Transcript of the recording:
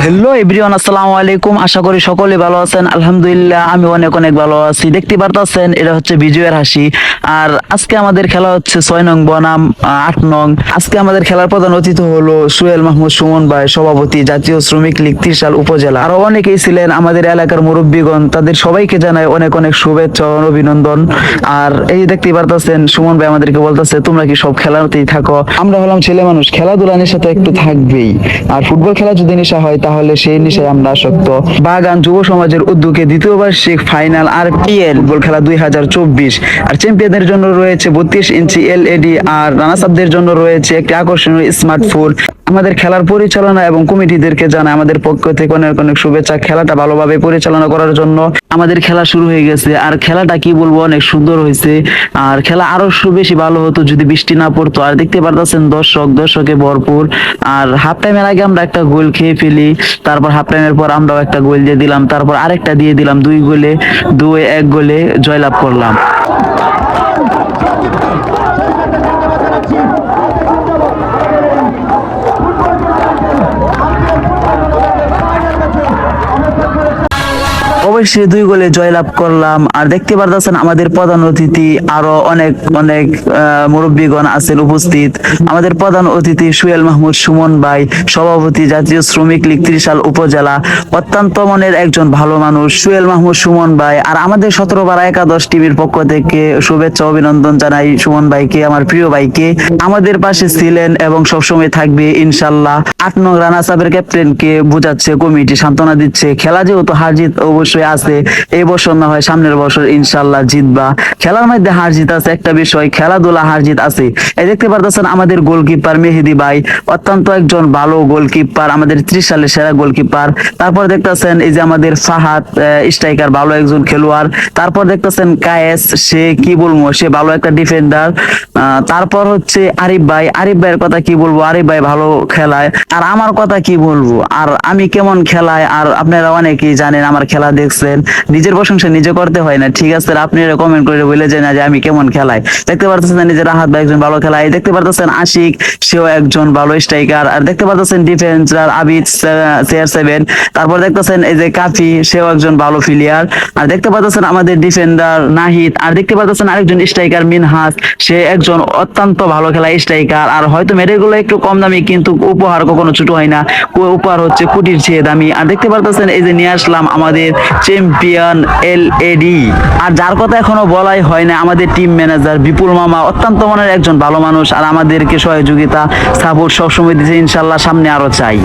Hello everyone, আসসালামু আলাইকুম। আশা করি সকলে ভালো আছেন। আলহামদুলিল্লাহ আমি অনেক অনেক ভালো আছি। দেখতে পারতাছেন এটা হচ্ছে বিজয়ের হাসি। আর আজকে আমাদের খেলা হচ্ছে 6 নং বনাম 8 নং। আজকে আমাদের খেলার প্রধান অতিথি হলো সোহেল মাহমুদ সুমন ভাই, সভাপতি জাতীয় শ্রমিক লীগ ত্রিশাল উপজেলা। আরো অনেকেই ছিলেন আমাদের এলাকার মুরব্বীগণ, তাদের সবাইকে জানাই অনেক অনেক শুভেচ্ছা ও অভিনন্দন। আর এই দেখতে পারতাছেন সুমন ভাই আমাদেরকে বলতেছে তোমরা কি সব খেলাতেই থাকো। আমরা হলাম ছেলে মানুষ, খেলাধুলা নেশা তো একটু থাকবেই। আর ফুটবল খেলা যদি নেশা হয় তাহলে সেই নেশায় আমরা আসক্ত। বাগান যুব সমাজের উদ্যোগে দ্বিতীয় বার্ষিক ফাইনাল আরপিএল ফুটবল খেলা 2024। আর চ্যাম্পিয়নদের জন্য রয়েছে 32 ইঞ্চি এলইডি, আর রানার্স আপদের জন্য রয়েছে একটি আকর্ষণীয় স্মার্টফোন। আমাদের খেলার পরিচালনা এবং কমিটিদেরকে জানাই আমাদের পক্ষ থেকে অনেক অনেক শুভেচ্ছা। খেলাটা ভালোভাবে পরিচালনা করার জন্য আমাদের খেলা শুরু হয়ে গেছে। আর খেলাটা কি বলবো, অনেক সুন্দর হয়েছে। আর খেলা আরো বেশি ভালো হতো যদি বৃষ্টি না পড়তো। আর দেখতে পারতেছেন দর্শকে ভরপুর। আর হাফ টাইমের আগে আমরা একটা গোল খেয়ে ফেলি, তারপর হাফ টাইমের পর আমরাও একটা গোল দিয়ে দিলাম, তারপর আরেকটা দিয়ে দিলাম, 2-1 গোলে জয়লাভ করলাম। অবশ্যই 2 গোলে জয়লাভ করলাম। আর দেখতে পারতেছেন আমাদের প্রধান অতিথি আরো অনেক অনেক মুরব্বীগণ আছেন উপস্থিত। আমাদের প্রধান অতিথি সোহেল মাহমুদ সুমন ভাই, সভাপতি জাতীয় শ্রমিক লীগ ত্রিশাল উপজেলা। অত্যন্ত মনের একজন ভালো মানুষ সোহেল মাহমুদ সুমন ভাই। আর আমাদের 17 পারা একাদশ টিমের পক্ষ থেকে শুভেচ্ছা অভিনন্দন জানাই সুমন ভাইকে, আমার প্রিয় ভাইকে। আমাদের পাশে ছিলেন এবং সবসময় থাকবে ইনশাল্লাহ। 8 নং রানার্স আপের ক্যাপ্টেনকে বোঝাচ্ছে কমিটি, সান্ত্বনা দিচ্ছে। খেলা যেহেতু হার জিত অবশ্যই আছে, এই বছর না হয় সামনের বছর ইনশাল্লাহ জিতবা। খেলার মধ্যে হার জিত আছে একটা বিষয়, খেলাধুলা হার জিত আছে। এই দেখতে পারতেছেন আমাদের গোলকিপার মেহেদি ভাই, অত্যন্ত একজন ভালো গোলকিপার, আমাদের 30 সালের সেরা গোলকিপার। তারপর দেখতেছেন এই যে আমাদের ফাহাদ স্ট্রাইকার, ভালো একজন খেলোয়াড়। তারপর দেখতেছেন কায়েস, সে কি বলবো, সে ভালো একটা ডিফেন্ডার। তারপর হচ্ছে আরিফ ভাইয়ের কথা কি বলবো, আরিফ ভাই ভালো খেলায়। আর আমার কথা কি বলবো, আর আমি কেমন খেলায়, আর আপনারা অনেকেই জানেন আমার খেলা দেখছেন। নিজের প্রশংসা নিজে করতে হয় না, ঠিক আছে? আপনারা কমেন্ট করে বলে যায় না যে আমি কেমন খেলাই। দেখতে পারতেছেন নিজের রাহাত ভাই একজন ভালো খেলায়। দেখতে পারতেছেন আশিক, সেও একজন ভালো স্ট্রাইকার। আর দেখতে পারতেছেন ডিফেন্সার আবিদ CR7। তারপর দেখতেছেন এই যে কাফি, সেও একজন ভালো প্লেয়ার। আর দেখতে পারতেছেন আমাদের ডিফেন্ডার নাহিদ। আর দেখতে পারতেছেন আরেকজন স্ট্রাইকার মিনহাস, সে একজন অত্যন্ত ভালো খেলা স্ট্রাইকার। আর হয়তো মেডেলগুলো একটু কম দামি, কিন্তু উপহার কখনো ছোট হয় না, উপহার হচ্ছে কোটির চেয়ে দামি। আর দেখতে পারতেছেন এই যে নিয়ে আসলাম আমাদের চ্যাম্পিয়ন এলইডি। আর যার কথা এখনো বলাই হয় না, আমাদের টিম ম্যানেজার বিপুল মামা, অত্যন্ত মনের একজন ভালো মানুষ। আর আমাদেরকে সহযোগিতা সাপোর্ট সবসময় দিচ্ছে, ইনশাল্লাহ সামনে আরো চাই।